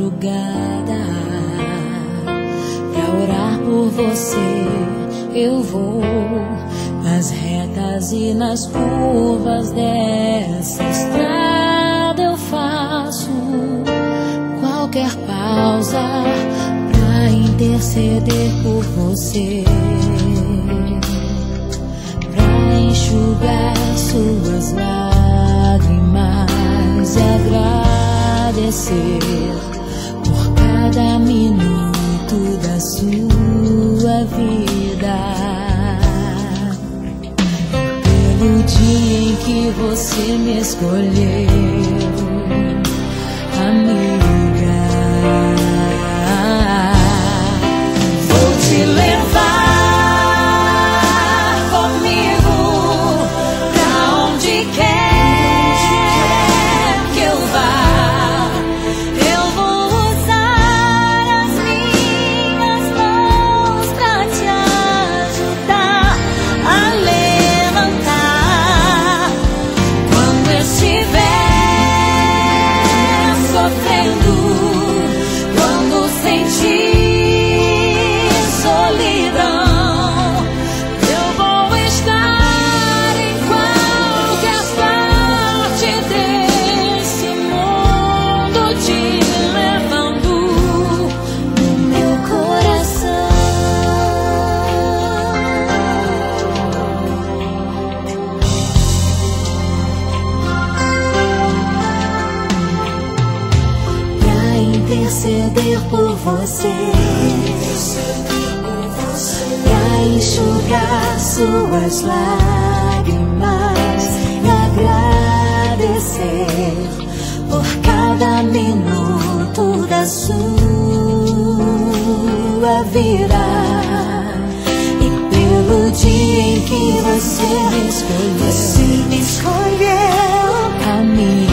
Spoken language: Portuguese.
madrugada. Pra orar por você eu vou nas retas e nas curvas dessa estrada. Eu faço qualquer pausa pra interceder por você, pra enxugar suas lágrimas e agradecer por cada minuto da sua vida, pelo dia em que você me escolheu, amiga. Vou te levar comigo pra onde quer que eu vá. Eu vou usar as minhas mãos pra te ajudar a levantar quando estiver sofrendo, quando sentir solidão. Eu vou estar em qualquer parte desse mundo, te levando no meu coração. Pra interceder por você, pra enxugar suas lágrimas e agradecer por cada minuto da sua vida, e pelo dia em que você me escolheu, amiga.